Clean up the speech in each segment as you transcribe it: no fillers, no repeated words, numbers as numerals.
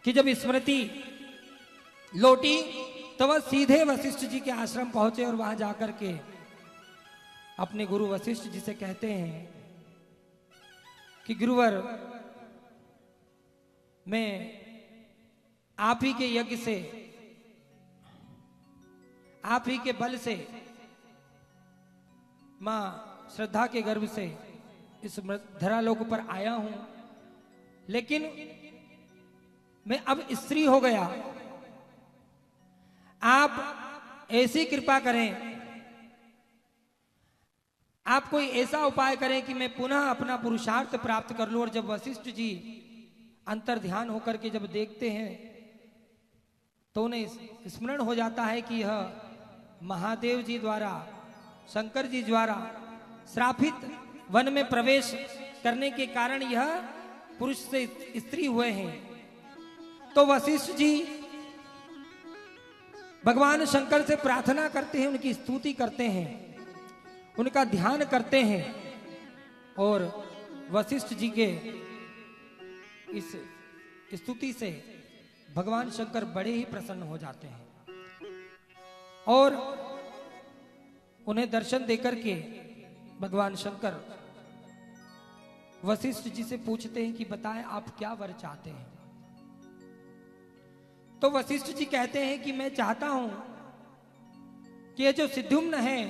कि जब स्मृति लौटी तो वह सीधे वशिष्ठ जी के आश्रम पहुंचे और वहां जाकर के अपने गुरु वशिष्ठ जी से कहते हैं कि गुरुवर, मैं आप ही के यज्ञ से, आप ही के बल से, मां श्रद्धा के गर्भ से इस धरालोक पर आया हूं, लेकिन मैं अब स्त्री हो गया। आप ऐसी कृपा करें, आप कोई ऐसा उपाय करें कि मैं पुनः अपना पुरुषार्थ प्राप्त कर लूं। और जब वशिष्ठ जी अंतर ध्यान होकर के जब देखते हैं तो उन्हें स्मरण हो जाता है कि यह महादेव जी द्वारा, शंकर जी द्वारा श्रापित वन में प्रवेश करने के कारण यह पुरुष से स्त्री हुए हैं। तो वशिष्ठ जी भगवान शंकर से प्रार्थना करते हैं, उनकी स्तुति करते हैं, उनका ध्यान करते हैं और वशिष्ठ जी के इस स्तुति से भगवान शंकर बड़े ही प्रसन्न हो जाते हैं और उन्हें दर्शन देकर के भगवान शंकर वशिष्ठ जी से पूछते हैं कि बताएं आप क्या वर चाहते हैं। तो वशिष्ठ जी कहते हैं कि मैं चाहता हूं कि ये जो सिद्धुम्न है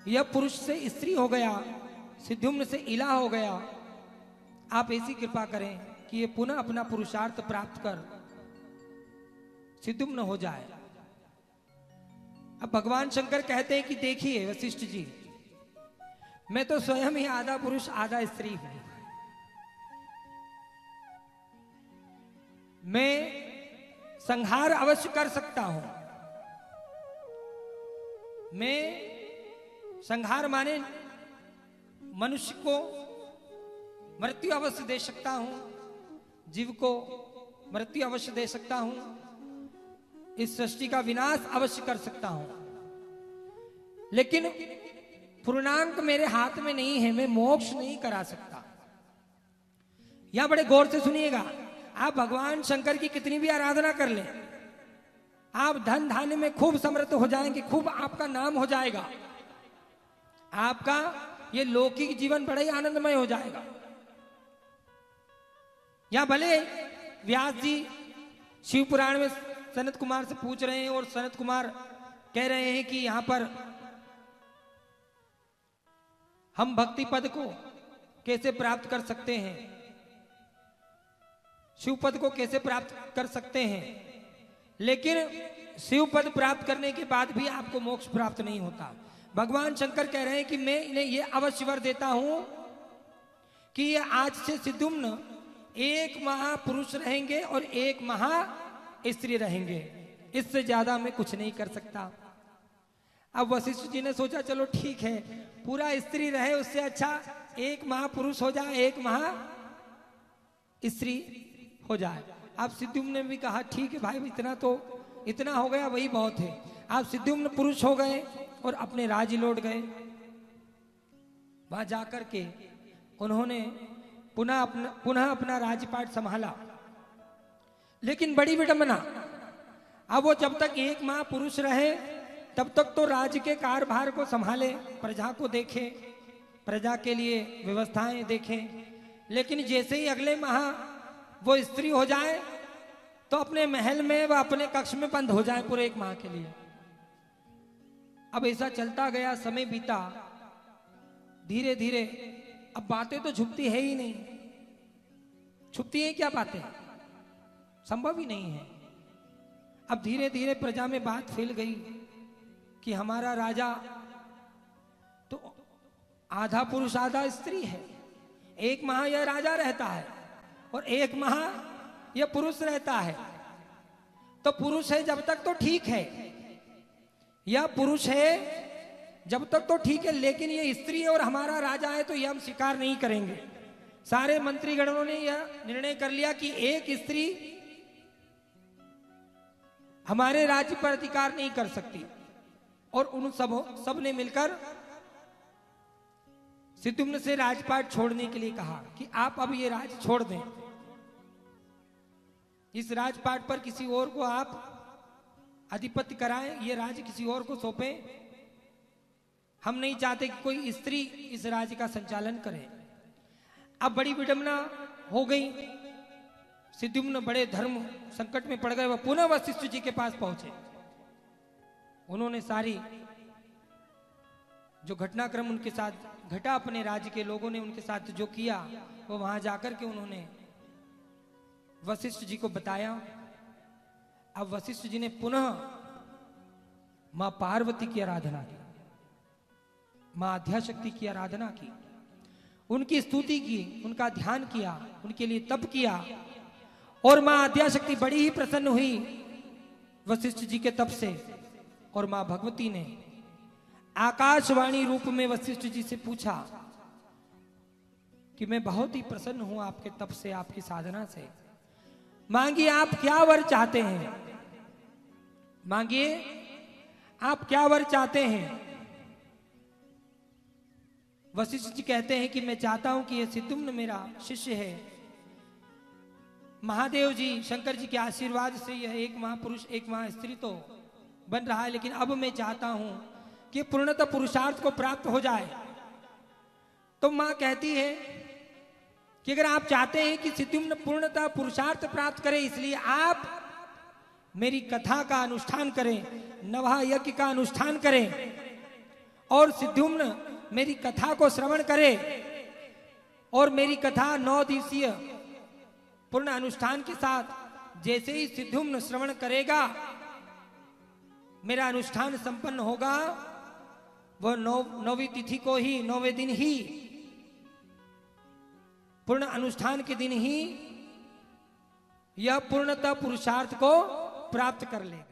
यह पुरुष से स्त्री हो गया, सिद्धुम्न से इला हो गया। आप ऐसी कृपा करें कि ये पुनः अपना पुरुषार्थ प्राप्त कर सिद्धुम्न हो जाए। अब भगवान शंकर कहते हैं कि देखिए वशिष्ठ जी, मैं तो स्वयं ही आधा पुरुष आधा स्त्री हूं। मैं संहार अवश्य कर सकता हूं। मैं संहार माने मनुष्य को मृत्यु अवश्य दे सकता हूं, जीव को मृत्यु अवश्य दे सकता हूं, इस सृष्टि का विनाश अवश्य कर सकता हूं, लेकिन पूर्णांक मेरे हाथ में नहीं है। मैं मोक्ष नहीं करा सकता। यहां बड़े गौर से सुनिएगा। आप भगवान शंकर की कितनी भी आराधना कर लें, आप धन धान्य में खूब समृद्ध हो जाएंगे, खूब आपका नाम हो जाएगा, आपका ये लौकिक जीवन बड़ा ही आनंदमय हो जाएगा। या भले व्यास जी शिव पुराण में सनत कुमार से पूछ रहे हैं और सनत कुमार कह रहे हैं कि यहां पर हम भक्ति पद को कैसे प्राप्त कर सकते हैं, शिव पद को कैसे प्राप्त कर सकते हैं, लेकिन शिव पद प्राप्त करने के बाद भी आपको मोक्ष प्राप्त नहीं होता। भगवान शंकर कह रहे हैं कि मैं इन्हें यह अवश्य वर देता हूं कि ये आज से सिद्धुम्न एक महापुरुष रहेंगे और एक महा स्त्री रहेंगे, इससे ज्यादा मैं कुछ नहीं कर सकता। अब वशिष्ठ जी ने सोचा चलो ठीक है, पूरा स्त्री रहे उससे अच्छा एक महापुरुष हो जाए, एक महा स्त्री हो जाए। आप सिद्धुम्न ने भी कहा ठीक है भाई, इतना हो गया वही बहुत है। आप सिद्धुम्न पुरुष हो गए और अपने राज्य लौट गए। वहां जाकर के उन्होंने पुनः अपना राज्यपाट संभाला, लेकिन बड़ी विडंबना, अब वो जब तक एक महापुरुष रहे तब तक तो राज्य के कार्यभार को संभाले, प्रजा को देखे, प्रजा के लिए व्यवस्थाएं देखें, लेकिन जैसे ही अगले माह वो स्त्री हो जाए तो अपने महल में व अपने कक्ष में बंद हो जाए पूरे एक माह के लिए। अब ऐसा चलता गया, समय बीता, धीरे धीरे अब बातें तो छुपती है ही नहीं। छुपती है क्या बातें? संभव ही नहीं है। अब धीरे धीरे प्रजा में बात फैल गई कि हमारा राजा तो आधा पुरुष आधा स्त्री है। एक माह यह राजा रहता है और एक माह यह पुरुष रहता है। तो पुरुष है जब तक तो ठीक है, यह पुरुष है जब तक तो ठीक है, लेकिन ये स्त्री और हमारा राजा है तो यह हम स्वीकार नहीं करेंगे। सारे मंत्रीगणों ने यह निर्णय कर लिया कि एक स्त्री हमारे राज्य पर अधिकार नहीं कर सकती, और उन सब ने मिलकर सिद्धुम्न से राजपाट छोड़ने के लिए कहा कि आप अब ये राज छोड़ दें। इस राजपाट पर किसी और को आप अधिपत्य कराएं, ये राज्य किसी और को सौंपें। हम नहीं चाहते कि कोई स्त्री इस राज्य का संचालन करे। अब बड़ी विडंबना हो गई। सिद्धिम्न बड़े धर्म संकट में पड़ गए। वह पुनः वशिष्ठ जी के पास पहुंचे। उन्होंने सारी जो घटनाक्रम उनके साथ घटा, अपने राज्य के लोगों ने उनके साथ जो किया, वो वहां जाकर के उन्होंने वशिष्ठ जी को बताया। अब वशिष्ठ जी ने पुनः मां पार्वती की आराधना की, मां आद्याशक्ति की आराधना की, उनकी स्तुति की, उनका ध्यान किया, उनके लिए तप किया। और मां आद्याशक्ति बड़ी ही प्रसन्न हुई वशिष्ठ जी के तप से। और मां भगवती ने आकाशवाणी रूप में वशिष्ठ जी से पूछा कि मैं बहुत ही प्रसन्न हूं आपके तप से, आपकी साधना से। मांगिए आप क्या वर चाहते हैं, मांगिए आप क्या वर चाहते हैं। वशिष्ठ जी कहते हैं कि मैं चाहता हूं कि यह सिद्धिम्न मेरा शिष्य है। महादेव जी, शंकर जी के आशीर्वाद से यह एक महापुरुष एक महास्त्री तो बन रहा है, लेकिन अब मैं चाहता हूं कि पूर्णतः पुरुषार्थ को प्राप्त हो जाए। तो मां कहती है कि अगर आप चाहते हैं कि सिद्धिम्न पूर्णतः पुरुषार्थ प्राप्त करे, इसलिए आप मेरी कथा का अनुष्ठान करें, नवहा यज्ञ का अनुष्ठान करें और सिद्धिम्न मेरी कथा को श्रवण करे। और मेरी कथा 9 दिवसीय पूर्ण अनुष्ठान के साथ जैसे ही सिद्धिम्न श्रवण करेगा, मेरा अनुष्ठान संपन्न होगा। वह 9वीं तिथि को ही, 9वें दिन ही, पूर्ण अनुष्ठान के दिन ही यह पूर्णतः पुरुषार्थ को प्राप्त कर लेगा।